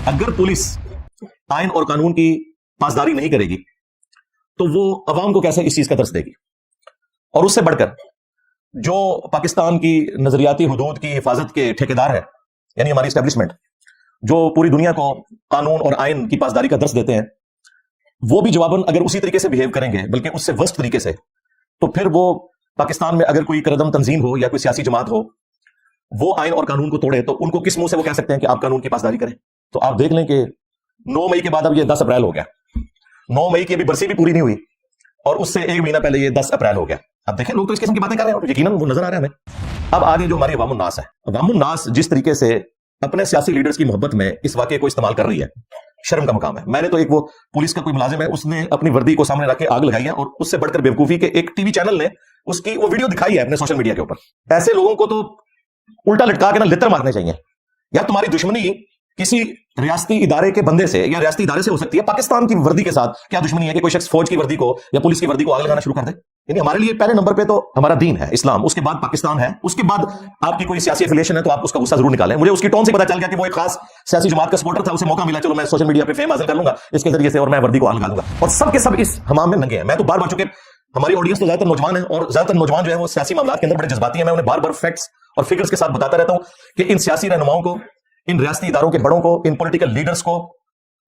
اگر پولیس آئین اور قانون کی پاسداری نہیں کرے گی تو وہ عوام کو کیسے اس چیز کا درس دے گی؟ اور اس سے بڑھ کر جو پاکستان کی نظریاتی حدود کی حفاظت کے ٹھیکیدار ہے، یعنی ہماری اسٹیبلشمنٹ، جو پوری دنیا کو قانون اور آئین کی پاسداری کا درس دیتے ہیں، وہ بھی جواباً اگر اسی طریقے سے بہیو کریں گے، بلکہ اس سے ورسٹ طریقے سے، تو پھر وہ پاکستان میں اگر کوئی قدم تنظیم ہو یا کوئی سیاسی جماعت ہو، وہ آئین اور قانون کو توڑے تو ان کو کس منہ سے وہ کہہ سکتے ہیں کہ آپ قانون کی پاسداری کریں؟ تو آپ دیکھ لیں کہ 9 مئی کے بعد اب یہ 10 اپریل ہو گیا، 9 مئی کی ابھی برسی بھی پوری نہیں ہوئی، اور اس سے ایک مہینہ پہلے یہ 10 اپریل ہو گیا۔ اب دیکھیں لوگ تو اس قسم کی باتیں کر رہے ہیں، یقیناً وہ نظر آ رہا ہے ہمیں۔ اب آگے جو ہماری عوام الناس ہے، عوام الناس جس طریقے سے اپنے سیاسی لیڈرز کی محبت میں اس واقعے کو استعمال کر رہی ہے، شرم کا مقام ہے۔ میں نے تو ایک وہ پولیس کا کوئی ملازم ہے، اس نے اپنی وردی کو سامنے رکھ کے آگ لگائی ہے، اور اس سے بڑھ کر بیوقوفی کے ایک ٹی وی چینل نے اس کی وہ ویڈیو دکھائی ہے اپنے سوشل میڈیا کے اوپر۔ ایسے لوگوں کو تو الٹا لٹکا کے نہ لتر مارنے چاہیے۔ یا تمہاری دشمنی کسی ریاستی ادارے کے بندے سے یا ریاستی ادارے سے ہو سکتی ہے، پاکستان کی وردی کے ساتھ کیا دشمنی ہے کہ کوئی شخص فوج کی وردی کو یا پولیس کی وردی کو آگ لگانا شروع کر دے؟ یعنی ہمارے لیے پہلے نمبر پہ تو ہمارا دین ہے، اسلام، اس کے بعد پاکستان ہے، اس کے بعد آپ کی کوئی سیاسی ایفیلیشن ہے تو آپ اس کا غصہ ضرور نکالیں۔ مجھے اس کی ٹون سے پتا چل گیا کہ وہ ایک خاص سیاسی جماعت کا سپورٹر تھا، اسے موقع ملا، چلو میں سوشل میڈیا پہ فیم حاصل کر لوں گا اس کے ذریعے سے اور میں وردی کو آگ لگا دوں گا، اور سب کے سب اس حمام میں ننگے ہیں۔ میں تو بار بار، چونکہ ہماری آڈینس تو زیادہ تر نوجوان ہیں، اور زیادہ تر نوجوان جو ہے وہ سیاسی معاملات کے اندر بڑے جذباتی ہیں، میں انہیں بار بار فیکٹس اور فگرز کے ساتھ بتاتا رہتا ہوں کہ ان سیاسی رہنماؤں کو، ان ریاستی اداروں کے بڑوں کو، ان پولیٹیکل لیڈرز کو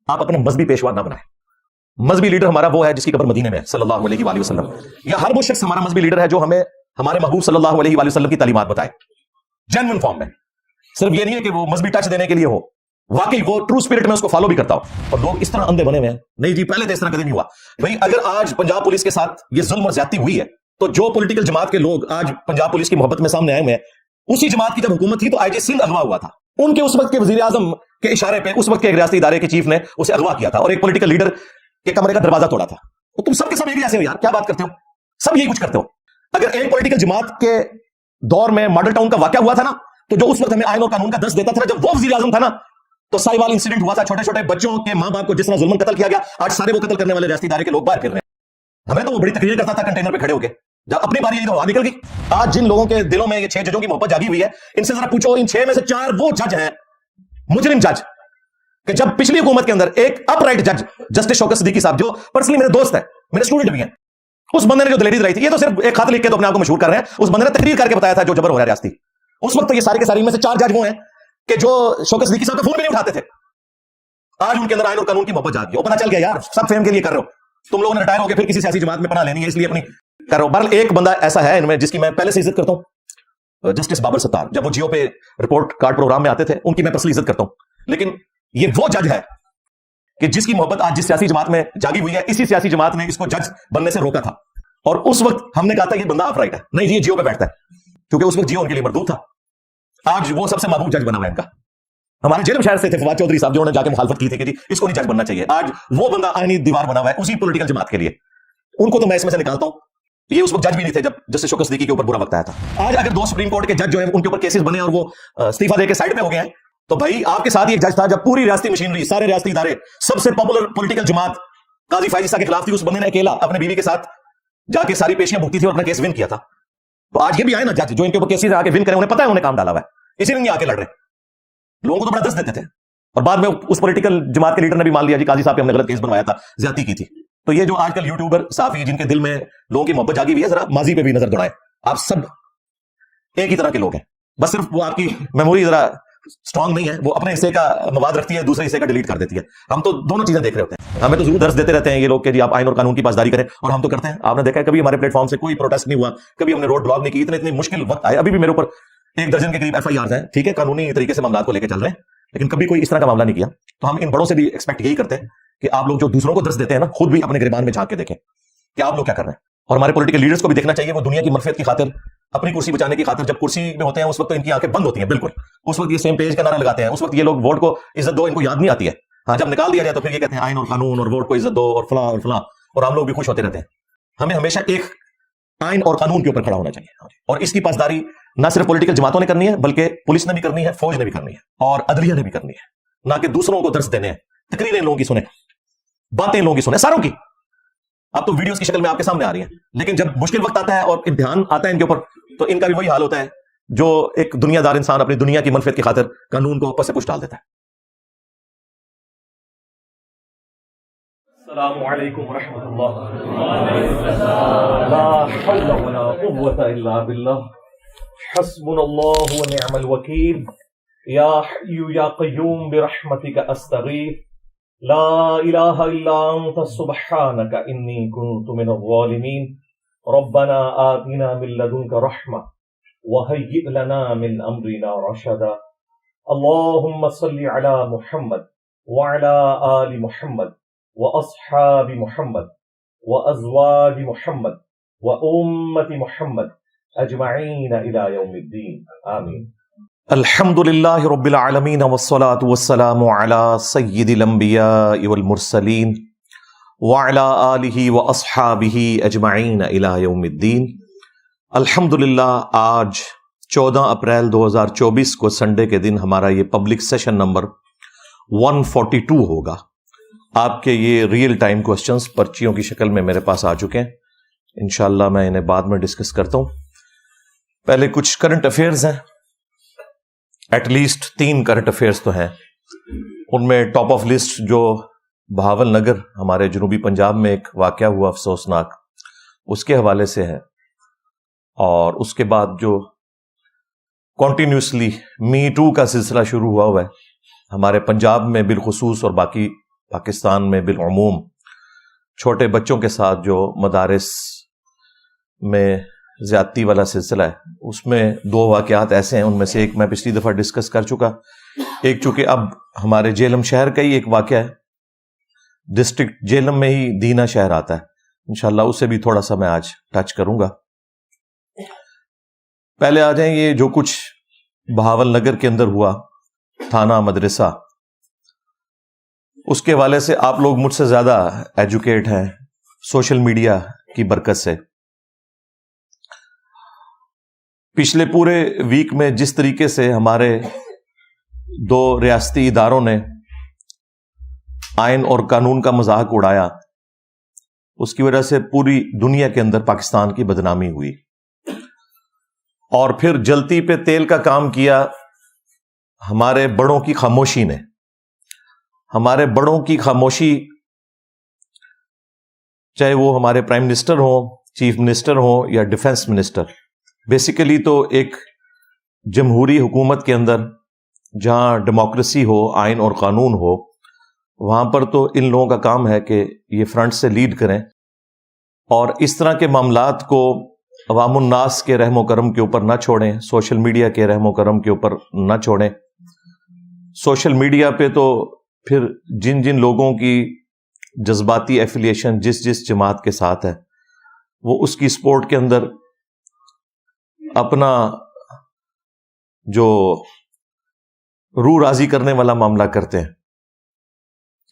آپ اپنے مذہبی پیشوا نہ بنائیں۔ مذہبی لیڈر ہمارا وہ ہے جس کی قبر مدینے میں ہے، صلی اللہ علیہ وآلہ وسلم، یا ہر وہ شخص ہمارا مذہبی لیڈر ہے جو ہمیں ہمارے محبوب صلی اللہ علیہ وآلہ وسلم کی تعلیمات بتائے جینوئن فارم میں۔ صرف یہ نہیں ہے کہ وہ مذہبی ٹچ دینے کے لیے ہو، واقعی وہ ٹرو اسپرٹ میں اس کو فالو بھی کرتا ہو۔ اور لوگ اس طرح اندھے بنے ہوئے ہیں، نہیں جی پہلے تو اس طرح کبھی نہیں ہوا۔ بھائی اگر آج پنجاب پولیس کے ساتھ یہ ظلم اور زیادتی ہوئی ہے تو جو پولیٹیکل جماعت کے لوگ آج پنجاب پولیس کی محبت میں سامنے آئے ہوئے ہیں، اسی جماعت کی جب حکومت تھی تو آئی جی سندھ اغوا ہوا تھا، ان کے اس وقت کے وزیر اعظم کے اشارے پہ اس وقت کے ایک ریاستی ادارے کے چیف نے اسے اغوا کیا تھا اور ایک پولیٹیکل لیڈر کے کمرے کا دروازہ توڑا تھا۔ تو تم سب کے سب ایک جیسے ہو یار، کیا بات کرتے ہو؟ سب یہی کچھ کرتے ہو۔ اگر ایک پولیٹیکل جماعت کے دور میں ماڈل ٹاؤن کا واقعہ ہوا تھا نا، تو جو اس وقت ہمیں آئین اور قانون کا درس دیتا تھا، جب وہ وزیر اعظم تھا نا، تو سائیوال انسیڈنٹ ہوا تھا، چھوٹے چھوٹے بچوں کے ماں باپ کو جس طرح ظلم قتل کیا گیا، آج سارے وہ قتل کرنے والے ریاستی ادارے کے لوگ باہر پھر رہے ہیں۔ ہمیں تو وہ بڑی تقریر کرتا تھا کنٹینر پہ کھڑے ہو کے، جب اپنی باری آئی تو وہاں نکل گئی۔ آج جن لوگوں کے دلوں میں یہ 6 ججوں کی محبت جاگی ہوئی ہے، ان سے ذرا پوچھو، ان 6 میں سے 4 وہ جج ہیں، مجرم جج، کہ جب پچھلی حکومت کے اندر ایک اپ رائٹ جج جسٹس شوکت صدیقی صاحب، جو پرسنلی میرے دوست ہیں، میرے اسٹوڈنٹ بھی ہیں، اس بندے نے جو دلیری دلائی تھی، یہ تو صرف ایک خط لکھ کے تو اپنے آپ کو مشہور کر رہے ہیں، اس بندے نے تقریر کر کے بتایا تھا جو جبر ہو رہا ہے ریاستی۔ اس وقت تو یہ سارے کے سارے میں سے 4 جج وہ ہیں کہ جو شوکت صدیقی صاحب کا فون بھی نہیں اٹھاتے تھے۔ آج ان کے اندر آئین اور قانون کی محبت جاگی، وہ پتہ چل گیا یار سب فیم کے لیے کر رہے ہو، تم لوگوں نے ریٹائر ہو کے پھر کسی سیاسی جماعت میں پناہ لینی ہے، اس لیے اپنی کر رہے ہو۔ بہرحال ایک بندہ ایسا ہے ان میں جس کی میں پہلے سے عزت کرتا ہوں، جسٹس بابر ستار، جب وہ جیو پہ رپورٹ کارڈ پروگرام میں آتے تھے، ان کی میں پرسنلی عزت کرتا ہوں۔ لیکن یہ وہ جج ہے کہ جس کی محبت آج جس سیاسی جماعت میں جاگی ہوئی ہے، اسی سیاسی جماعت نے اس کو جج بننے سے روکا تھا، اور اس وقت ہم نے کہا تھا یہ بندہ اپ رائٹ ہے، نہیں یہ جیو پہ بیٹھتا ہے، کیونکہ اس وقت جیو ان کے لیے مردود تھا۔ آج وہ سب سے محبوب جج بنا ہوا ہے ان کا۔ ہمارے جیلم شہر سے تھے فواد چودھری صاحب، جو انہوں نے جا کے مخالفت کی تھی کہ جی اس کو نہیں جج بننا چاہیے، آج وہ بندہ آئینی دیوار بنا ہوا ہے اسی پولیٹیکل جماعت کے لیے۔ ان کو تو میں اس میں سے نکالتا ہوں، یہ اس وقت جج بھی نہیں تھے جب جسٹس شوکت صدیقی کے اوپر برا وقت آیا تھا۔ آج اگر 2 سپریم کورٹ کے جج جو ہیں ان کے اوپر کیسز بنے اور وہ استعفیٰ دے کے سائڈ پہ ہو گئے ہیں، تو بھائی آپ کے ساتھ ایک جج تھا جب پوری ریاستی مشینری، سارے ریاستی ادارے، سب سے پاپولر پولیٹیکل جماعت قاضی فائز عیسیٰ کے خلاف تھی، اس بندے نے اکیلا اپنے بیوی کے ساتھ جا کے ساری پیشیاں بھگتی تھی اور اپنا کیس ون کیا تھا۔ تو آج یہ بھی آئے نا جج جو ان کے اوپر کیسز آ کے ون کریں، انہیں پتہ ہے انہوں نے کام ڈالا ہوا ہے، اسی لیے نہیں آ کے لڑ رہے۔ لوگوں کو تو بڑا دست دیتے تھے، اور بعد میں اس پولیٹیکل جماعت کے لیڈر نے بھی مان لیا جی قاضی صاحب پہ ہم نے غلط کیس بنوایا تھا، زیادتی کی تھی۔ تو یہ جو آج کل یوٹیوبر صحافی جن کے دل میں لوگوں کی محبت جاگی ہوئی ہے، ذرا ماضی پہ بھی نظر دوڑائیں، آپ سب ایک ہی طرح کے لوگ ہیں، بس صرف وہ آپ کی میموری ذرا اسٹرانگ نہیں ہے، وہ اپنے حصے کا مواد رکھتی ہے، دوسرے حصے کا ڈیلیٹ کر دیتی ہے۔ ہم تو دونوں چیزیں دیکھ رہے ہوتے ہیں، ہمیں تو ضرور درس دیتے رہتے ہیں یہ لوگ کہ جی آپ آئین اور قانون کی پاسداری کریں، اور ہم تو کرتے ہیں۔ آپ نے دیکھا ہے کبھی ہمارے پلیٹ فارم سے کوئی پروٹیسٹ نہیں ہوا، کبھی ہم نے روڈ بلاک نہیں کی، اتنے مشکل وقت آئے، ابھی بھی میرے اوپر 1 درجن کے قریب FIRs ہیں، ٹھیک ہے قانونی طریقے سے معاملات کو لے کے چل رہے ہیں، لیکن کبھی کوئی اس طرح کا معاملہ نہیں کیا۔ تو ہم ان بڑوں سے بھی ایکسپیکٹ یہی کرتے ہیں کہ آپ لوگ جو دوسروں کو درس دیتے ہیں نا، خود بھی اپنے گریبان میں جھانک کے دیکھیں کہ آپ لوگ کیا کر رہے ہیں۔ اور ہمارے پولیٹیکل لیڈرز کو بھی دیکھنا چاہیے، وہ دنیا کی منفعت کی خاطر، اپنی کرسی بچانے کی خاطر، جب کرسی میں ہوتے ہیں اس وقت تو ان کی آنکھیں بند ہوتی ہیں بالکل، اس وقت یہ سیم پیج کا نعرہ لگاتے ہیں، اس وقت یہ لوگ ووٹ کو عزت دو ان کو یاد نہیں آتی ہے۔ ہاں جب نکال دیا جائے تو پھر یہ کہتے ہیں آئین اور قانون اور ووٹ کو عزت دو اور فلاں اور فلاں، اور ہم لوگ بھی خوش ہوتے رہتے ہیں۔ ہمیں ہمیشہ ایک آئین اور قانون کے اوپر کھڑا ہونا چاہیے، اور اس کی پاسداری نہ صرف پولیٹیکل جماعتوں نے کرنی ہے، بلکہ پولیس نے بھی کرنی ہے، فوج نے بھی کرنی ہے، اور عدلیہ نے بھی کرنی ہے، نہ کہ دوسروں کو درس دینے ہیں۔ تقریریں لوگوں کی سنیں، باتیں لوگوں کی سنیں، ساروں کی۔ اب تو ویڈیوز کی شکل میں آپ کے سامنے آ رہی ہیں، لیکن جب مشکل وقت آتا ہے اور امتحان آتا ہے ان کے اوپر، تو ان کا بھی وہی حال ہوتا ہے جو ایک دنیا دار انسان اپنی دنیا کی منفعت کی خاطر قانون کو پس پش ڈال دیتا ہے۔ السلام علیکم ورحمۃ اللہ. لا حول ولا قوة الا باللہ. حسبنا اللہ ونعم الوکیل. یا حی یا قیوم برحمتک استغیث. لا الہ الا انت سبحانک انی کنت من الظالمین. ربنا آتنا من لدنک رحمہ وہیئ لنا من امرنا رشدا. اللہم صل علی محمد وعلی آل محمد وأصحاب محمد وأزواج محمد وأمة محمد أجمعين إلى يوم الدين آمين. الحمد لله رب العالمين والصلاة والسلام على سيد الأنبياء والمرسلين وعلى آله وأصحابه أجمعين إلى يوم الدين. الحمدللہ آج 14 اپریل 2024 کو سنڈے کے دن ہمارا یہ پبلک سیشن نمبر 142 ہوگا. آپ کے یہ ریئل ٹائم کوسچنز پرچیوں کی شکل میں میرے پاس آ چکے ہیں. انشاءاللہ میں انہیں بعد میں ڈسکس کرتا ہوں. پہلے کچھ کرنٹ افیئرز ہیں، ایٹ لیسٹ 3 کرنٹ افیئرز تو ہیں. ان میں ٹاپ آف لسٹ جو بہاول نگر ہمارے جنوبی پنجاب میں ایک واقعہ ہوا افسوسناک، اس کے حوالے سے ہے. اور اس کے بعد جو کنٹینیوسلی می ٹو کا سلسلہ شروع ہوا ہے ہمارے پنجاب میں بالخصوص اور باقی پاکستان میں بالعموم، چھوٹے بچوں کے ساتھ جو مدارس میں زیادتی والا سلسلہ ہے، اس میں 2 واقعات ایسے ہیں. ان میں سے ایک میں پچھلی دفعہ ڈسکس کر چکا، ایک چونکہ اب ہمارے جہلم شہر کا ہی ایک واقعہ ہے. ڈسٹرکٹ جہلم میں ہی دینا شہر آتا ہے، انشاءاللہ اسے بھی تھوڑا سا میں آج ٹچ کروں گا. پہلے آ جائیں یہ جو کچھ بہاول نگر کے اندر ہوا، تھانہ مدرسہ، اس کے حوالے سے آپ لوگ مجھ سے زیادہ ایجوکیٹ ہیں سوشل میڈیا کی برکت سے. پچھلے پورے ویک میں جس طریقے سے ہمارے 2 ریاستی اداروں نے آئین اور قانون کا مذاق اڑایا، اس کی وجہ سے پوری دنیا کے اندر پاکستان کی بدنامی ہوئی. اور پھر جلتی پہ تیل کا کام کیا ہمارے بڑوں کی خاموشی نے. ہمارے بڑوں کی خاموشی، چاہے وہ ہمارے پرائم منسٹر ہوں، چیف منسٹر ہوں یا ڈیفنس منسٹر، بیسیکلی تو ایک جمہوری حکومت کے اندر جہاں ڈیموکریسی ہو، آئین اور قانون ہو، وہاں پر تو ان لوگوں کا کام ہے کہ یہ فرنٹ سے لیڈ کریں اور اس طرح کے معاملات کو عوام الناس کے رحم و کرم کے اوپر نہ چھوڑیں، سوشل میڈیا کے رحم و کرم کے اوپر نہ چھوڑیں. سوشل میڈیا پہ تو پھر جن جن لوگوں کی جذباتی ایفیلیشن جس جماعت کے ساتھ ہے، وہ اس کی سپورٹ کے اندر اپنا جو روح راضی کرنے والا معاملہ کرتے ہیں.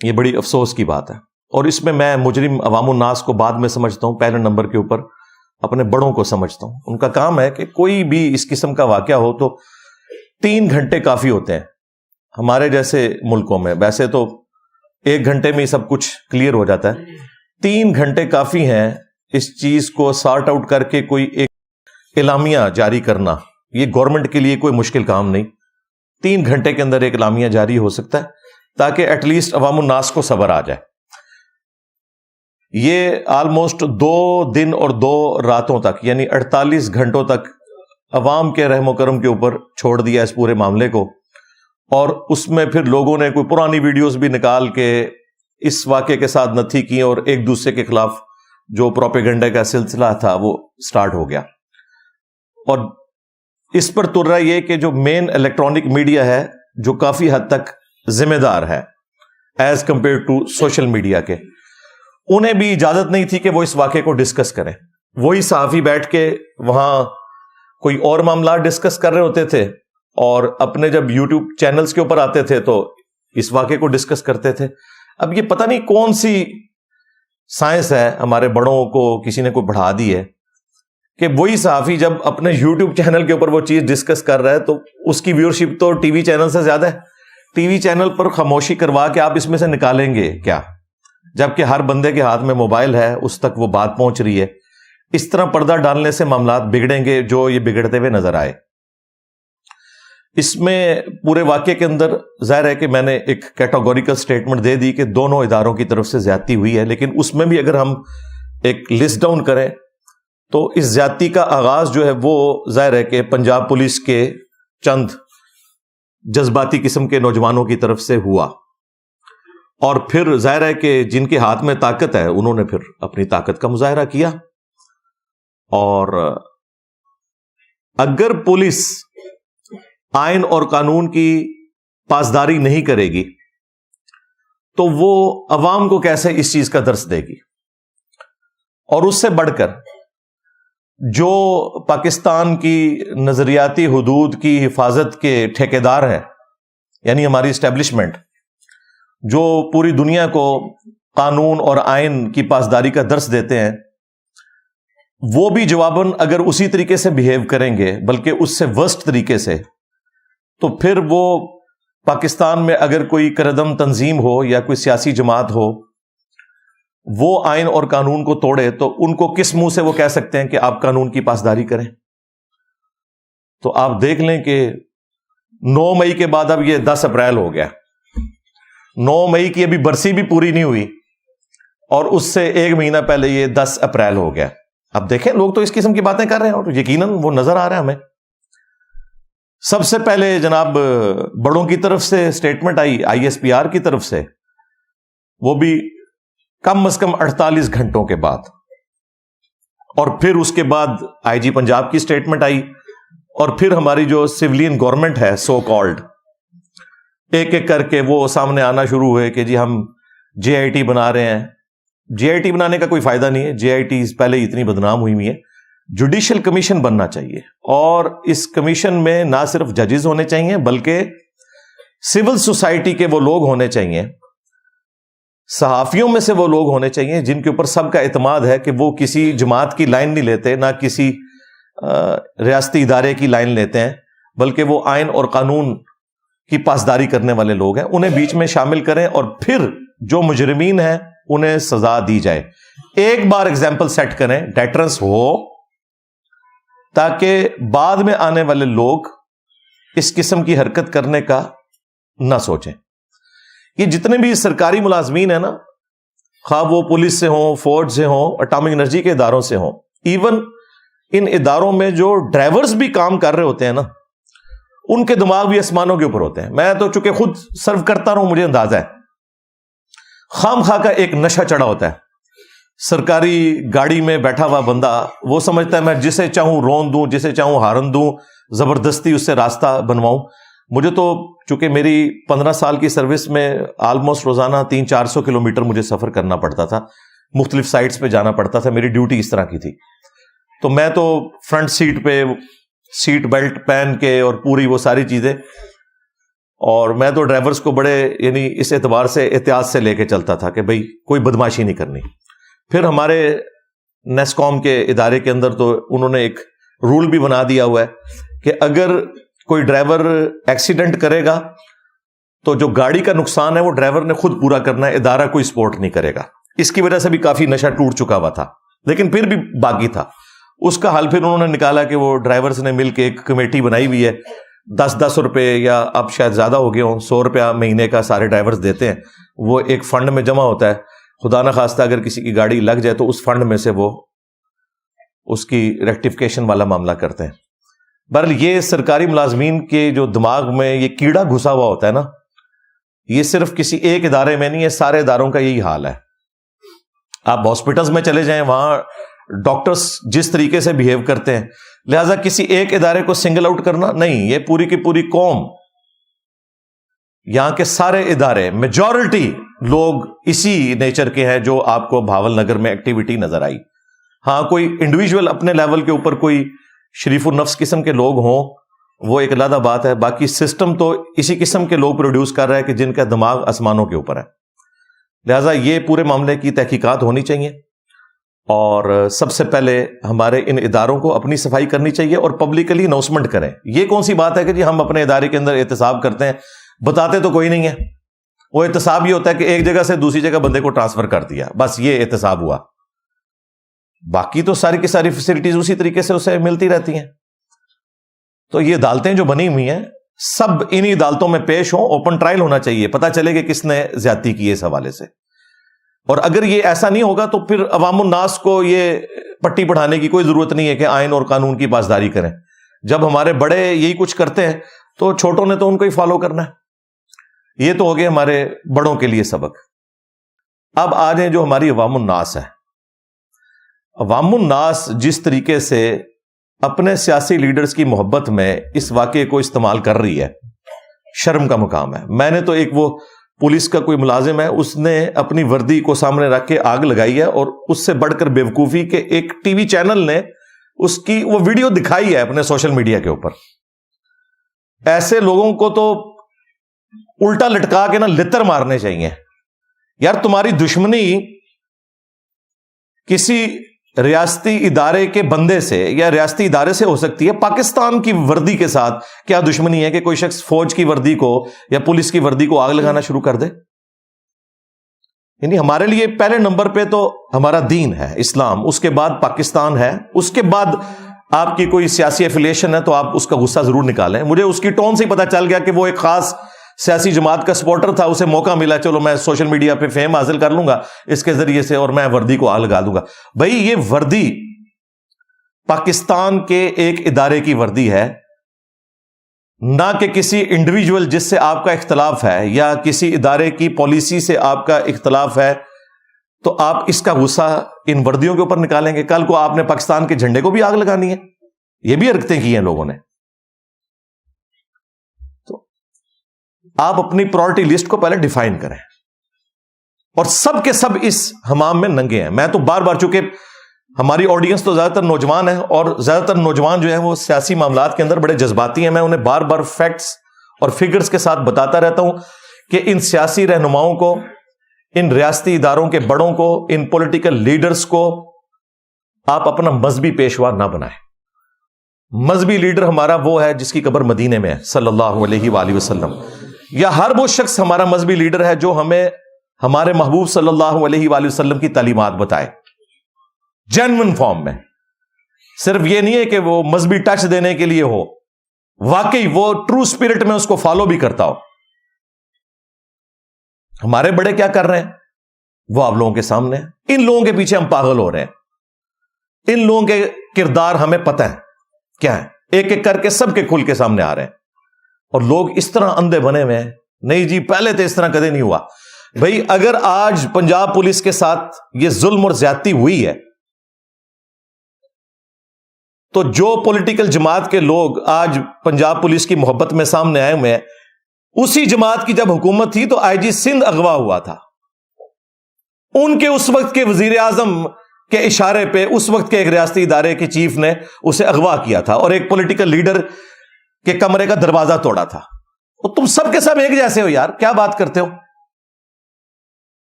یہ بڑی افسوس کی بات ہے. اور اس میں مجرم عوام الناس کو بعد میں سمجھتا ہوں، پہلے نمبر کے اوپر اپنے بڑوں کو سمجھتا ہوں. ان کا کام ہے کہ کوئی بھی اس قسم کا واقعہ ہو تو 3 گھنٹے کافی ہوتے ہیں. ہمارے جیسے ملکوں میں ویسے تو 1 گھنٹے میں ہی سب کچھ کلیئر ہو جاتا ہے. 3 گھنٹے کافی ہیں اس چیز کو سارٹ آؤٹ کر کے کوئی ایک اعلامیہ جاری کرنا. یہ گورنمنٹ کے لیے کوئی مشکل کام نہیں. 3 گھنٹے کے اندر ایک اعلامیہ جاری ہو سکتا ہے تاکہ ایٹ لیسٹ عوام الناس کو صبر آ جائے. یہ آلموسٹ 2 دن اور 2 راتوں تک، یعنی 48 گھنٹوں تک عوام کے رحم و کرم کے اوپر چھوڑ دیا اس پورے معاملے کو. اور اس میں پھر لوگوں نے کوئی پرانی ویڈیوز بھی نکال کے اس واقعے کے ساتھ نتھی کی اور ایک دوسرے کے خلاف جو پروپیگنڈا کا سلسلہ تھا وہ سٹارٹ ہو گیا. اور اس پر تر رہا یہ کہ جو مین الیکٹرانک میڈیا ہے، جو کافی حد تک ذمہ دار ہے as compare to social media کے، انہیں بھی اجازت نہیں تھی کہ وہ اس واقعے کو ڈسکس کریں. وہی صحافی بیٹھ کے وہاں کوئی اور معاملات ڈسکس کر رہے ہوتے تھے اور اپنے جب یوٹیوب چینلز کے اوپر آتے تھے تو اس واقعے کو ڈسکس کرتے تھے. اب یہ پتہ نہیں کون سی سائنس ہے ہمارے بڑوں کو کسی نے کوئی بڑھا دی ہے کہ وہی صحافی جب اپنے یوٹیوب چینل کے اوپر وہ چیز ڈسکس کر رہا ہے تو اس کی ویورشپ تو ٹی وی چینل سے زیادہ ہے. ٹی وی چینل پر خاموشی کروا کے آپ اس میں سے نکالیں گے کیا؟ جبکہ ہر بندے کے ہاتھ میں موبائل ہے، اس تک وہ بات پہنچ رہی ہے. اس طرح پردہ ڈالنے سے معاملات بگڑیں گے جو یہ بگڑتے ہوئے نظر آئے. اس میں پورے واقعے کے اندر ظاہر ہے کہ میں نے ایک کیٹاگوریکل سٹیٹمنٹ دے دی کہ دونوں اداروں کی طرف سے زیادتی ہوئی ہے، لیکن اس میں بھی اگر ہم ایک لسٹ ڈاؤن کریں تو اس زیادتی کا آغاز جو ہے وہ ظاہر ہے کہ پنجاب پولیس کے چند جذباتی قسم کے نوجوانوں کی طرف سے ہوا، اور پھر ظاہر ہے کہ جن کے ہاتھ میں طاقت ہے انہوں نے پھر اپنی طاقت کا مظاہرہ کیا. اور اگر پولیس آئین اور قانون کی پاسداری نہیں کرے گی تو وہ عوام کو کیسے اس چیز کا درس دے گی؟ اور اس سے بڑھ کر جو پاکستان کی نظریاتی حدود کی حفاظت کے ٹھیکیدار ہیں، یعنی ہماری اسٹیبلشمنٹ، جو پوری دنیا کو قانون اور آئین کی پاسداری کا درس دیتے ہیں، وہ بھی جواباً اگر اسی طریقے سے بہیو کریں گے بلکہ اس سے ورسٹ طریقے سے، تو پھر وہ پاکستان میں اگر کوئی کردم تنظیم ہو یا کوئی سیاسی جماعت ہو وہ آئین اور قانون کو توڑے تو ان کو کس منہ سے وہ کہہ سکتے ہیں کہ آپ قانون کی پاسداری کریں؟ تو آپ دیکھ لیں کہ 9 مئی کے بعد اب یہ 10 اپریل ہو گیا. 9 مئی کی ابھی برسی بھی پوری نہیں ہوئی اور اس سے 1 مہینہ پہلے یہ 10 اپریل ہو گیا. اب دیکھیں لوگ تو اس قسم کی باتیں کر رہے ہیں اور یقیناً وہ نظر آ رہا ہے ہمیں. سب سے پہلے جناب بڑوں کی طرف سے سٹیٹمنٹ آئی ISPR کی طرف سے، وہ بھی کم از کم 48 گھنٹوں کے بعد، اور پھر اس کے بعد IG پنجاب کی سٹیٹمنٹ آئی، اور پھر ہماری جو سولین گورنمنٹ ہے سو کالڈ، ایک ایک کر کے وہ سامنے آنا شروع ہوئے کہ جی ہم JIT بنا رہے ہیں. JIT بنانے کا کوئی فائدہ نہیں ہے، JIT پہلے ہی اتنی بدنام ہوئی ہوئی ہے. جوڈیشل کمیشن بننا چاہیے، اور اس کمیشن میں نہ صرف ججز ہونے چاہیے بلکہ سول سوسائٹی کے وہ لوگ ہونے چاہیے، صحافیوں میں سے وہ لوگ ہونے چاہیے جن کے اوپر سب کا اعتماد ہے کہ وہ کسی جماعت کی لائن نہیں لیتے، نہ کسی ریاستی ادارے کی لائن لیتے ہیں، بلکہ وہ آئین اور قانون کی پاسداری کرنے والے لوگ ہیں. انہیں بیچ میں شامل کریں اور پھر جو مجرمین ہیں انہیں سزا دی جائے. ایک بار ایگزامپل سیٹ کریں، ڈیٹرنس ہو، تاکہ بعد میں آنے والے لوگ اس قسم کی حرکت کرنے کا نہ سوچیں. یہ جتنے بھی سرکاری ملازمین ہیں نا، خواہ وہ پولیس سے ہوں، فوج سے ہوں، اٹامک انرجی کے اداروں سے ہوں، ایون ان اداروں میں جو ڈرائیورز بھی کام کر رہے ہوتے ہیں نا، ان کے دماغ بھی آسمانوں کے اوپر ہوتے ہیں. میں تو چونکہ خود سرو کرتا رہوں، مجھے اندازہ ہے خام خواہ کا ایک نشہ چڑھا ہوتا ہے. سرکاری گاڑی میں بیٹھا ہوا بندہ وہ سمجھتا ہے میں جسے چاہوں رون دوں، جسے چاہوں ہارن دوں، زبردستی اس سے راستہ بنواؤں. مجھے تو چونکہ میری 15 سال کی سروس میں آلموسٹ روزانہ 300-400 کلومیٹر مجھے سفر کرنا پڑتا تھا، مختلف سائٹس پہ جانا پڑتا تھا، میری ڈیوٹی اس طرح کی تھی. تو میں تو فرنٹ سیٹ پہ سیٹ بیلٹ پہن کے اور پوری وہ ساری چیزیں، اور میں تو ڈرائیورز کو بڑے یعنی اس اعتبار سے احتیاط سے لے کے چلتا تھا کہ بھئی کوئی بدماشی نہیں کرنی. پھر ہمارے نیسکوم کے ادارے کے اندر تو انہوں نے ایک رول بھی بنا دیا ہوا ہے کہ اگر کوئی ڈرائیور ایکسیڈنٹ کرے گا تو جو گاڑی کا نقصان ہے وہ ڈرائیور نے خود پورا کرنا ہے، ادارہ کوئی سپورٹ نہیں کرے گا. اس کی وجہ سے بھی کافی نشہ ٹوٹ چکا ہوا تھا، لیکن پھر بھی باقی تھا. اس کا حل پھر انہوں نے نکالا کہ وہ ڈرائیورز نے مل کے ایک کمیٹی بنائی ہوئی ہے، 10 روپے یا اب شاید زیادہ ہو گئے ہوں، 100 روپیہ مہینے کا سارے ڈرائیورز دیتے ہیں. وہ ایک فنڈ میں جمع ہوتا ہے، خدا نہ خواستہ اگر کسی کی گاڑی لگ جائے تو اس فنڈ میں سے وہ اس کی ریکٹیفیکیشن والا معاملہ کرتے ہیں. بہرحال یہ سرکاری ملازمین کے جو دماغ میں یہ کیڑا گھسا ہوا ہوتا ہے نا، یہ صرف کسی ایک ادارے میں نہیں ہے، سارے اداروں کا یہی حال ہے. آپ ہاسپٹلز میں چلے جائیں، وہاں ڈاکٹرز جس طریقے سے بہیو کرتے ہیں، لہذا کسی ایک ادارے کو سنگل آؤٹ کرنا نہیں، یہ پوری کی پوری قوم، یہاں کے سارے ادارے، میجورٹی لوگ اسی نیچر کے ہیں جو آپ کو بھاول نگر میں ایکٹیویٹی نظر آئی. ہاں کوئی انڈیویجول اپنے لیول کے اوپر کوئی شریف النفس قسم کے لوگ ہوں وہ ایک علیحدہ بات ہے، باقی سسٹم تو اسی قسم کے لوگ پروڈیوس کر رہا ہے کہ جن کا دماغ آسمانوں کے اوپر ہے. لہٰذا یہ پورے معاملے کی تحقیقات ہونی چاہیے، اور سب سے پہلے ہمارے ان اداروں کو اپنی صفائی کرنی چاہیے اور پبلکلی اناؤنسمنٹ کریں. یہ کون سی بات ہے کہ جی ہم اپنے ادارے کے اندر احتساب کرتے ہیں، بتاتے تو کوئی نہیں ہے. وہ احتساب یہ ہوتا ہے کہ ایک جگہ سے دوسری جگہ بندے کو ٹرانسفر کر دیا، بس یہ احتساب ہوا. باقی تو ساری کی ساری فیسلٹیز اسی طریقے سے اسے ملتی رہتی ہیں. تو یہ عدالتیں جو بنی ہوئی ہیں سب انہی عدالتوں میں پیش ہوں, اوپن ٹرائل ہونا چاہیے, پتا چلے کہ کس نے زیادتی کی اس حوالے سے. اور اگر یہ ایسا نہیں ہوگا تو پھر عوام الناس کو یہ پٹی پڑھانے کی کوئی ضرورت نہیں ہے کہ آئین اور قانون کی پاسداری کریں. جب ہمارے بڑے یہی کچھ کرتے ہیں تو چھوٹوں نے تو ان کو ہی فالو کرنا ہے. یہ تو ہو گئے ہمارے بڑوں کے لیے سبق. اب آ جائیں جو ہماری عوام الناس ہے. عوام الناس جس طریقے سے اپنے سیاسی لیڈرز کی محبت میں اس واقعے کو استعمال کر رہی ہے, شرم کا مقام ہے. میں نے تو ایک وہ پولیس کا کوئی ملازم ہے, اس نے اپنی وردی کو سامنے رکھ کے آگ لگائی ہے, اور اس سے بڑھ کر بیوقوفی کے ایک ٹی وی چینل نے اس کی وہ ویڈیو دکھائی ہے اپنے سوشل میڈیا کے اوپر. ایسے لوگوں کو تو الٹا لٹکا کے لتر مارنے چاہیے. یار تمہاری دشمنی کسی ریاستی ادارے کے بندے سے یا ریاستی ادارے سے ہو سکتی ہے, پاکستان کی وردی کے ساتھ کیا دشمنی ہے کہ کوئی شخص فوج کی وردی کو یا پولیس کی وردی کو آگ لگانا شروع کر دے؟ یعنی ہمارے لیے پہلے نمبر پہ تو ہمارا دین ہے, اسلام, اس کے بعد پاکستان ہے, اس کے بعد آپ کی کوئی سیاسی ایفیلیشن ہے تو آپ اس کا غصہ ضرور نکالیں. مجھے اس کی ٹون سے ہی پتا چل گیا کہ وہ ایک خاص سیاسی جماعت کا سپورٹر تھا, اسے موقع ملا, چلو میں سوشل میڈیا پہ فیم حاصل کر لوں گا اس کے ذریعے سے اور میں وردی کو آگ لگا دوں گا. بھائی یہ وردی پاکستان کے ایک ادارے کی وردی ہے, نہ کہ کسی انڈیویجول جس سے آپ کا اختلاف ہے یا کسی ادارے کی پالیسی سے آپ کا اختلاف ہے تو آپ اس کا غصہ ان وردیوں کے اوپر نکالیں گے. کل کو آپ نے پاکستان کے جھنڈے کو بھی آگ لگانی ہے. یہ بھی حرکتیں کی ہیں لوگوں نے. تو آپ اپنی پرائرٹی لسٹ کو پہلے ڈیفائن کریں, اور سب کے سب اس حمام میں ننگے ہیں. میں تو بار بار, چونکہ ہماری آڈینس تو زیادہ تر نوجوان ہے, اور زیادہ تر نوجوان جو ہیں وہ سیاسی معاملات کے اندر بڑے جذباتی ہیں, میں انہیں بار بار فیکٹس اور فگرز کے ساتھ بتاتا رہتا ہوں کہ ان سیاسی رہنماؤں کو, ان ریاستی اداروں کے بڑوں کو, ان پولیٹیکل لیڈرز کو آپ اپنا مذہبی پیشوا نہ بنائیں. مذہبی لیڈر ہمارا وہ ہے جس کی قبر مدینے میں ہے صلی اللہ علیہ وآلہ وسلم, یا ہر وہ شخص ہمارا مذہبی لیڈر ہے جو ہمیں ہمارے محبوب صلی اللہ علیہ وآلہ وسلم کی تعلیمات بتائے جینوئن فارم میں. صرف یہ نہیں ہے کہ وہ مذہبی ٹچ دینے کے لیے ہو, واقعی وہ ٹرو اسپرٹ میں اس کو فالو بھی کرتا ہو. ہمارے بڑے کیا کر رہے ہیں وہ آپ لوگوں کے سامنے ہیں. ان لوگوں کے پیچھے ہم پاگل ہو رہے ہیں. ان لوگوں کے کردار ہمیں پتہ ہے کیا ہے, ایک ایک کر کے سب کے کھل کے سامنے آ رہے ہیں, اور لوگ اس طرح اندھے بنے ہوئے ہیں. نہیں جی پہلے تو اس طرح کدے نہیں ہوا. بھائی اگر آج پنجاب پولیس کے ساتھ یہ ظلم اور زیادتی ہوئی ہے تو جو پولیٹیکل جماعت کے لوگ آج پنجاب پولیس کی محبت میں سامنے آئے ہوئے ہیں, اسی جماعت کی جب حکومت تھی تو آئی جی سندھ اغوا ہوا تھا. ان کے اس وقت کے وزیر اعظم کے اشارے پہ اس وقت کے ایک ریاستی ادارے کے چیف نے اسے اغوا کیا تھا, اور ایک پولیٹیکل لیڈر کے کمرے کا دروازہ توڑا تھا. اور تم سب کے سب ایک جیسے ہو یار, کیا بات کرتے ہو,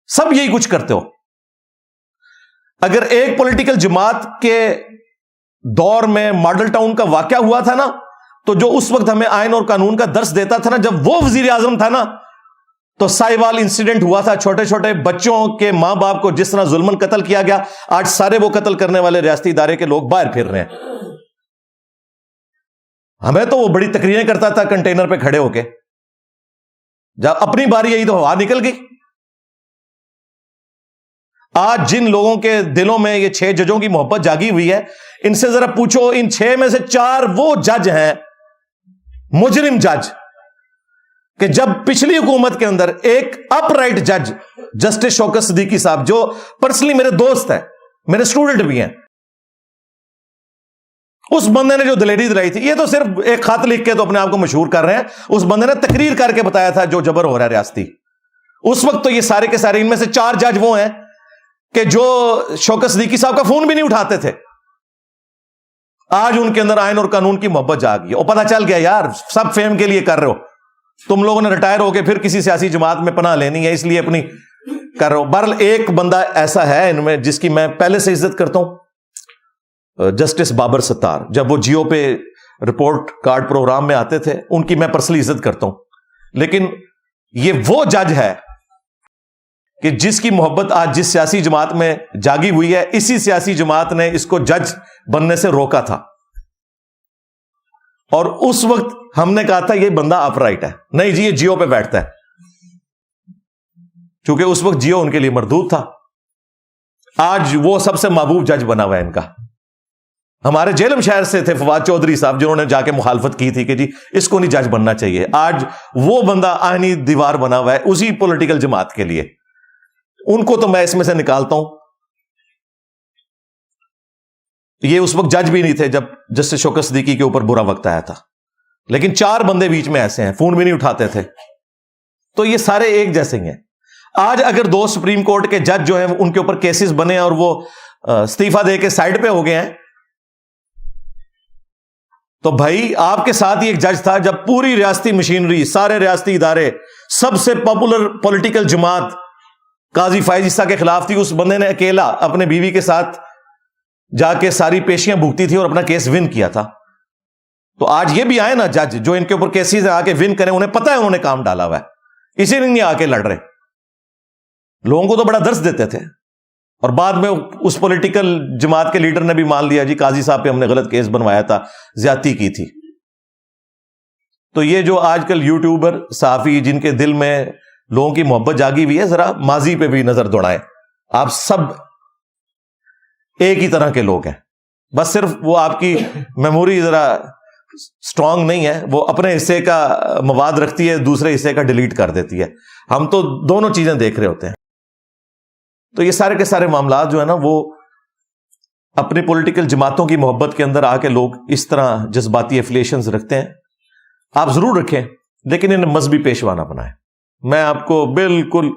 سب یہی کچھ کرتے ہو. اگر ایک پولیٹیکل جماعت کے دور میں ماڈل ٹاؤن کا واقعہ ہوا تھا نا, تو جو اس وقت ہمیں آئین اور قانون کا درس دیتا تھا نا, جب وہ وزیر اعظم تھا نا, تو سائیوال انسیڈنٹ ہوا تھا, چھوٹے چھوٹے بچوں کے ماں باپ کو جس طرح ظلمن قتل کیا گیا, آج سارے وہ قتل کرنے والے ریاستی ادارے کے لوگ باہر پھر رہے ہیں. ہمیں تو وہ بڑی تقریریں کرتا تھا کنٹینر پہ کھڑے ہو کے, جب اپنی باری آئی تو ہوا نکل گئی. آج جن لوگوں کے دلوں میں یہ 6 ججوں کی محبت جاگی ہوئی ہے, ان سے ذرا پوچھو, ان 6 میں سے 4 وہ جج ہیں مجرم جج کہ جب پچھلی حکومت کے اندر ایک اپ رائٹ جج جسٹس شوکت صدیقی صاحب, جو پرسنلی میرے دوست ہیں, میرے اسٹوڈنٹ بھی ہیں, اس بندے نے جو دلیری دلائی تھی, یہ تو صرف ایک خط لکھ کے تو اپنے آپ کو مشہور کر رہے ہیں, اس بندے نے تقریر کر کے بتایا تھا جو جبر ہو رہا ہے ریاستی. اس وقت تو یہ سارے کے سارے, ان میں سے 4 جج وہ ہیں کہ جو شوکت صدیقی صاحب کا فون بھی نہیں اٹھاتے تھے. آج ان کے اندر آئین اور قانون کی محبت جاگی, اور پتہ چل گیا یار سب فیم کے لیے کر رہے ہو, تم لوگوں نے ریٹائر ہو کے پھر کسی سیاسی جماعت میں پناہ لینی ہے, اس لیے اپنی کر رہے ہو. بہرحال ایک بندہ ایسا ہے ان میں جس کی میں پہلے سے عزت کرتا ہوں, جسٹس بابر ستار. جب وہ جیو پہ رپورٹ کارڈ پروگرام میں آتے تھے, ان کی میں پرسنلی عزت کرتا ہوں. لیکن یہ وہ جج ہے کہ جس کی محبت آج جس سیاسی جماعت میں جاگی ہوئی ہے, اسی سیاسی جماعت نے اس کو جج بننے سے روکا تھا. اور اس وقت ہم نے کہا تھا یہ بندہ اپ رائٹ ہے، نہیں جی یہ جیو پہ بیٹھتا ہے، چونکہ اس وقت جیو ان کے لیے مردود تھا. آج وہ سب سے محبوب جج بنا ہوا ہے ان کا. ہمارے جیلم شہر سے تھے فواد چودھری صاحب، جنہوں نے جا کے مخالفت کی تھی کہ جی اس کو نہیں جج بننا چاہیے. آج وہ بندہ آئینی دیوار بنا ہوا ہے اسی پولیٹیکل جماعت کے لیے. ان کو تو میں اس میں سے نکالتا ہوں. یہ اس وقت جج بھی نہیں تھے جب جسٹس شوکت صدیقی کے اوپر برا وقت آیا تھا، لیکن 4 بندے بیچ میں ایسے ہیں، فون بھی نہیں اٹھاتے تھے. تو یہ سارے ایک جیسے ہی ہیں. آج اگر 2 سپریم کورٹ کے جج جو ہیں ان کے اوپر کیسز بنے اور وہ استعفیٰ دے کے سائڈ پہ ہو گئے ہیں، تو بھائی آپ کے ساتھ ہی ایک جج تھا جب پوری ریاستی مشینری، سارے ریاستی ادارے، سب سے پاپولر پولیٹیکل جماعت قاضی فائز عیسیٰ کے خلاف تھی. اس بندے نے اکیلا اپنے بیوی کے ساتھ جا کے ساری پیشیاں بھگتی تھی اور اپنا کیس ون کیا تھا. تو آج یہ بھی آئے نا جج جو ان کے اوپر کیسز آ کے ون کریں، انہیں پتہ ہے انہوں نے کام ڈالا ہوا ہے، اسی لیے نہیں آ کے لڑ رہے. لوگوں کو تو بڑا درس دیتے تھے، اور بعد میں اس پولیٹیکل جماعت کے لیڈر نے بھی مان لیا جی قاضی صاحب پہ ہم نے غلط کیس بنوایا تھا، زیادتی کی تھی. تو یہ جو آج کل یوٹیوبر صحافی جن کے دل میں لوگوں کی محبت جاگی ہوئی ہے، ذرا ماضی پہ بھی نظر دوڑائیں. آپ سب ایک ہی طرح کے لوگ ہیں، بس صرف وہ آپ کی میموری ذرا سٹرونگ نہیں ہے، وہ اپنے حصے کا مواد رکھتی ہے، دوسرے حصے کا ڈیلیٹ کر دیتی ہے. ہم تو دونوں چیزیں دیکھ رہے ہوتے ہیں. تو یہ سارے کے سارے معاملات جو ہے نا، وہ اپنی پولیٹیکل جماعتوں کی محبت کے اندر آ کے لوگ اس طرح جذباتی ایفلیشنز رکھتے ہیں. آپ ضرور رکھیں، لیکن انہیں مذہبی پیشوا نہ بنائیں. میں آپ کو بالکل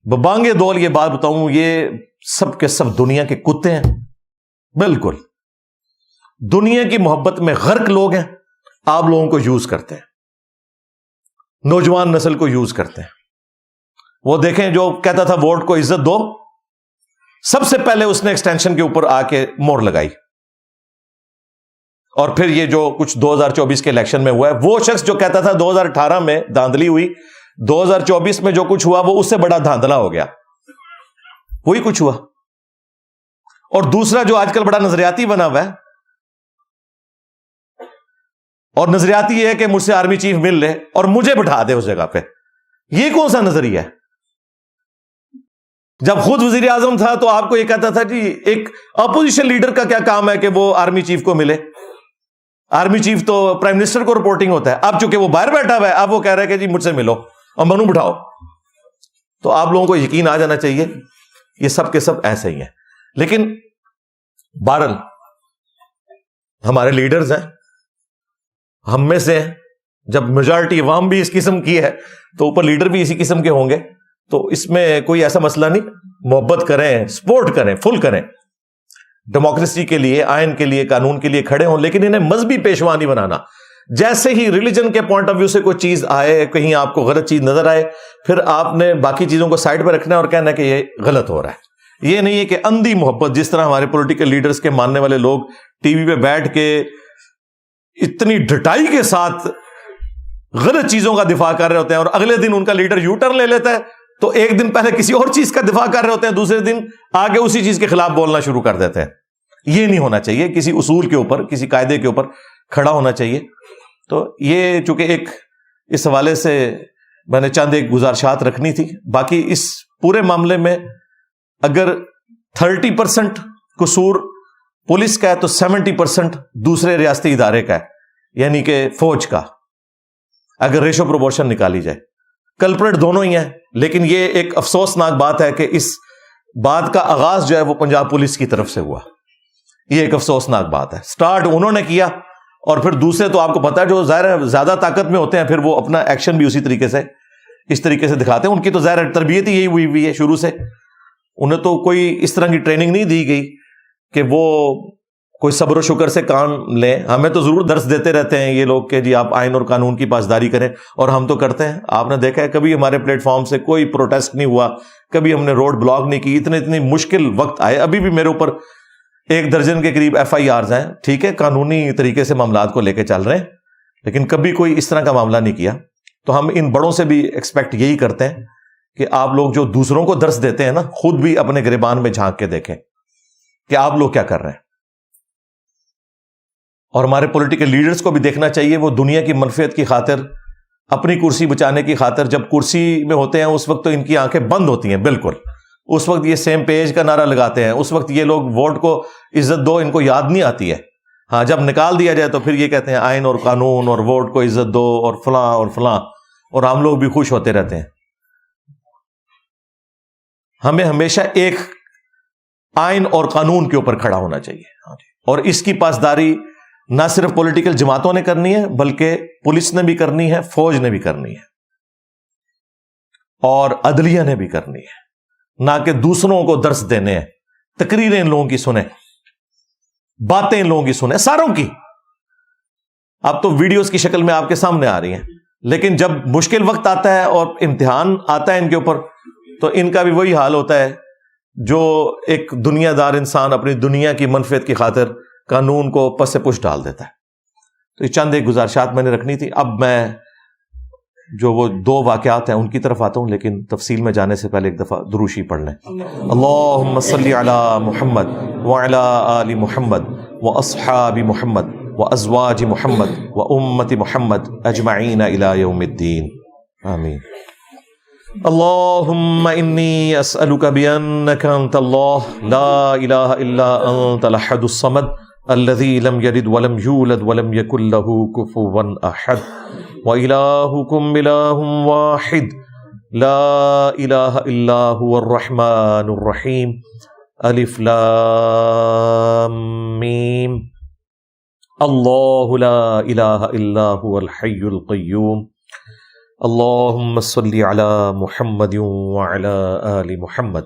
ببانگے دول یہ بات بتاؤں، یہ سب کے سب دنیا کے کتے ہیں. بالکل دنیا کی محبت میں غرق لوگ ہیں. آپ لوگوں کو یوز کرتے ہیں، نوجوان نسل کو یوز کرتے ہیں. وہ دیکھیں جو کہتا تھا ووٹ کو عزت دو، سب سے پہلے اس نے ایکسٹینشن کے اوپر آ کے مور لگائی. اور پھر یہ جو کچھ 2024 کے الیکشن میں ہوا ہے، وہ شخص جو کہتا تھا 2018 میں دھاندلی ہوئی، 2024 میں جو کچھ ہوا وہ اس سے بڑا دھاندلا ہو گیا. وہی کچھ ہوا. اور دوسرا جو آج کل بڑا نظریاتی بنا ہوا ہے، اور نظریاتی یہ ہے کہ مجھ سے آرمی چیف مل لے اور مجھے بٹھا دے اس جگہ پہ. یہ کون سا نظریہ ہے؟ جب خود وزیر اعظم تھا تو آپ کو یہ کہتا تھا جی ایک اپوزیشن لیڈر کا کیا کام ہے کہ وہ آرمی چیف کو ملے، آرمی چیف تو پرائم منسٹر کو رپورٹنگ ہوتا ہے. اب چونکہ وہ باہر بیٹھا ہوا ہے، اب وہ کہہ رہا ہے کہ جی مجھ سے ملو اور منو بٹھاؤ. تو آپ لوگوں کو یقین آ جانا چاہیے یہ سب کے سب ایسے ہی ہیں. لیکن بہرحال ہمارے لیڈرز ہیں، ہم میں سے ہیں. جب میجارٹی عوام بھی اس قسم کی ہے تو اوپر لیڈر بھی اسی قسم کے ہوں گے. تو اس میں کوئی ایسا مسئلہ نہیں. محبت کریں، سپورٹ کریں، فل کریں، ڈیموکریسی کے لیے، آئین کے لیے، قانون کے لیے کھڑے ہوں، لیکن انہیں مذہبی پیشوا نہیں بنانا. جیسے ہی ریلیجن کے پوائنٹ آف ویو سے کوئی چیز آئے، کہیں آپ کو غلط چیز نظر آئے، پھر آپ نے باقی چیزوں کو سائڈ پہ رکھنا ہے اور کہنا ہے کہ یہ غلط ہو رہا ہے. یہ نہیں ہے کہ اندھی محبت، جس طرح ہمارے پولیٹیکل لیڈرز کے ماننے والے لوگ ٹی وی پہ بیٹھ کے اتنی ڈٹائی کے ساتھ غلط چیزوں کا دفاع کر رہے ہوتے ہیں، اور اگلے دن ان کا لیڈر یو ٹرن لے لیتا ہے تو ایک دن پہلے کسی اور چیز کا دفاع کر رہے ہوتے ہیں، دوسرے دن آگے اسی چیز کے خلاف بولنا شروع کر دیتے ہیں. یہ نہیں ہونا چاہیے. کسی اصول کے اوپر، کسی قاعدے کے اوپر کھڑا ہونا چاہیے. تو یہ چونکہ ایک اس حوالے سے میں نے چند ایک گزارشات رکھنی تھی. باقی اس پورے معاملے میں اگر 30% قصور پولیس کا ہے تو 70% دوسرے ریاستی ادارے کا ہے، یعنی کہ فوج کا، اگر ریشو پروپورشن نکالی جائے. کلپریٹ دونوں ہی ہیں، لیکن یہ ایک افسوسناک بات ہے کہ اس بات کا آغاز جو ہے وہ پنجاب پولیس کی طرف سے ہوا. یہ ایک افسوسناک بات ہے. سٹارٹ انہوں نے کیا، اور پھر دوسرے تو آپ کو پتا ہے جو ظاہر زیادہ طاقت میں ہوتے ہیں پھر وہ اپنا ایکشن بھی اسی طریقے سے اس طریقے سے دکھاتے ہیں. ان کی تو ظاہر تربیت ہی یہی ہوئی ہے شروع سے. انہیں تو کوئی اس طرح کی ٹریننگ نہیں دی گئی کہ وہ کوئی صبر و شکر سے کام لیں. ہمیں تو ضرور درس دیتے رہتے ہیں یہ لوگ کہ جی آپ آئین اور قانون کی پاسداری کریں، اور ہم تو کرتے ہیں. آپ نے دیکھا ہے کبھی ہمارے پلیٹ فارم سے کوئی پروٹیسٹ نہیں ہوا، کبھی ہم نے روڈ بلاک نہیں کی. اتنے مشکل وقت آئے، ابھی بھی میرے اوپر 1 درجن کے قریب FIRs ہیں. ٹھیک ہے، قانونی طریقے سے معاملات کو لے کے چل رہے ہیں، لیکن کبھی کوئی اس طرح کا معاملہ نہیں کیا. تو ہم ان بڑوں سے بھی ایکسپیکٹ یہی کرتے ہیں کہ آپ لوگ جو دوسروں کو درس دیتے ہیں نا، خود بھی اپنے گریبان میں جھانک کے دیکھیں کہ آپ لوگ کیا کر رہے ہیں. اور ہمارے پولیٹیکل لیڈرز کو بھی دیکھنا چاہیے، وہ دنیا کی منفعت کی خاطر، اپنی کرسی بچانے کی خاطر جب کرسی میں ہوتے ہیں اس وقت تو ان کی آنکھیں بند ہوتی ہیں بالکل، اس وقت یہ سیم پیج کا نعرہ لگاتے ہیں، اس وقت یہ لوگ ووٹ کو عزت دو ان کو یاد نہیں آتی ہے. ہاں جب نکال دیا جائے تو پھر یہ کہتے ہیں آئین اور قانون اور ووٹ کو عزت دو اور فلاں اور فلاں، اور عام لوگ بھی خوش ہوتے رہتے ہیں. ہمیں ہمیشہ ایک آئین اور قانون کے اوپر کھڑا ہونا چاہیے، اور اس کی پاسداری نہ صرف پولیٹیکل جماعتوں نے کرنی ہے بلکہ پولیس نے بھی کرنی ہے، فوج نے بھی کرنی ہے، اور عدلیہ نے بھی کرنی ہے، نہ کہ دوسروں کو درس دینے ہیں. تقریریں ان لوگوں کی سنیں، باتیں ان لوگوں کی سنیں، ساروں کی. اب تو ویڈیوز کی شکل میں آپ کے سامنے آ رہی ہیں، لیکن جب مشکل وقت آتا ہے اور امتحان آتا ہے ان کے اوپر تو ان کا بھی وہی حال ہوتا ہے جو ایک دنیا دار انسان اپنی دنیا کی منفعت کی خاطر قانون کو پس پش ڈال دیتا ہے. تو یہ چند ایک گزارشات میں نے رکھنی تھی. اب میں جو وہ 2 واقعات ہیں ان کی طرف آتا ہوں، لیکن تفصیل میں جانے سے پہلے ایک دفعہ دروشی پڑھ لیں. اللہم صلی علی محمد وعلی آل محمد واصحاب محمد وازواج محمد وامت محمد اجمعین الی یوم الدین. آمین. اللہم انی اسألک بانک انت اللہ لا الہ الا انت الاحد الصمد الذی لم یلد ولم یولد ولم یکن له کفوا احد وإلہکم الہ واحد لا الہ الا هو الرحمن الرحیم الف لام میم اللہ لا الہ الا هو الحی القیوم اللہم صلی علی محمد وعلی آل محمد.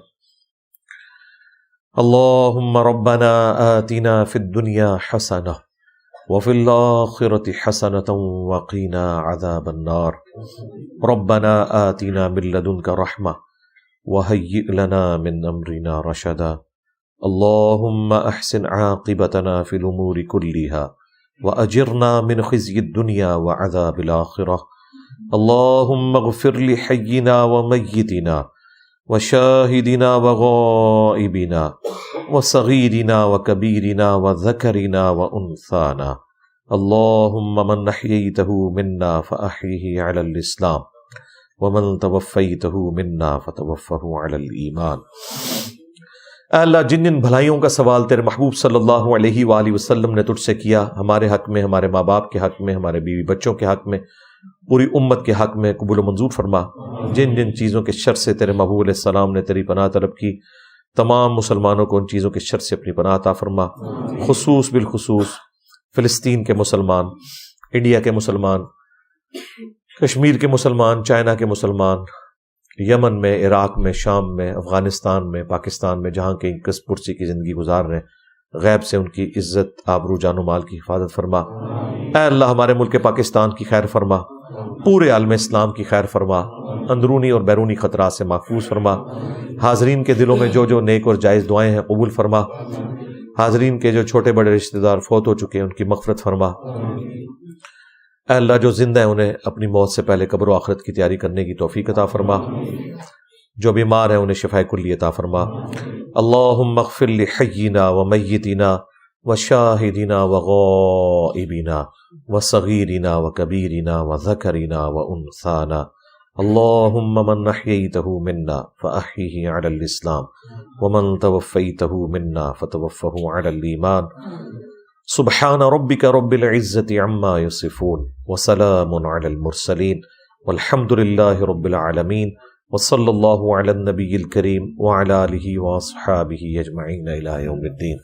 اللہم ربنا آتنا فی الدنیا حسنہ وفی الآخرة حسنة وقنا عذاب النار. ربنا آتنا من لدنک رحمہ وہیئ لنا من امرنا رشدا. اللہم احسن عاقبتنا فی الامور کلہا واجرنا من خزی الدنیا وعذاب الآخرہ. اللہم اغفر لحینا ومیتنا وشاہدنا وغائبنا وصغیرنا وکبیرنا وذکرنا وانثانا. اللہم من احییتہ منا فاحیہ علی الاسلام ومن توفیتہ منا فتوفہ علی الایمان. اے اللہ، جن جن بھلائیوں کا سوال تیرے محبوب صلی اللہ علیہ وآلہ وسلم نے تجھ سے کیا، ہمارے حق میں، ہمارے ماں باپ کے حق میں، ہمارے بیوی بچوں کے حق میں، پوری امت کے حق میں قبول و منظور فرما. جن جن چیزوں کے شر سے تیرے محبوب علیہ السلام نے تیری پناہ طلب کی، تمام مسلمانوں کو ان چیزوں کے شر سے اپنی پناہ عطا فرما. خصوص بالخصوص فلسطین کے مسلمان، انڈیا کے مسلمان، کشمیر کے مسلمان، چائنا کے مسلمان، یمن میں، عراق میں، شام میں، افغانستان میں، پاکستان میں، جہاں کہیں کس پرسی کی زندگی گزار رہے ہیں، غیب سے ان کی عزت، آبرو، جان و مال کی حفاظت فرما. اے اللہ، ہمارے ملک پاکستان کی خیر فرما، پورے عالم اسلام کی خیر فرما، اندرونی اور بیرونی خطرات سے محفوظ فرما. حاضرین کے دلوں میں جو جو نیک اور جائز دعائیں ہیں قبول فرما. حاضرین کے جو چھوٹے بڑے رشتہ دار فوت ہو چکے ہیں ان کی مغفرت فرما. اے اللہ، جو زندہ ہیں انہیں اپنی موت سے پہلے قبر و آخرت کی تیاری کرنے کی توفیق عطا فرما. جو بیمار ہیں انہیں شفاء کلی عطا فرما. اللہم اغفر لحینا ومیتنا وشاہدنا وغائبنا وصغیرنا وکبیرنا وذکرنا وانثانا. اللہم من احییتہ منا فاحیہ علی الاسلام ومن توفیتہ منا فتوفہ علی الایمان. سبحان ربک رب العزة عما یصفون وسلام علی المرسلین والحمد للہ رب العالمین. وصلی اللہ علی النبی الکریم وعلی آلہ واصحابہ اجمعین الی یوم الدین.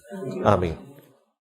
آمین.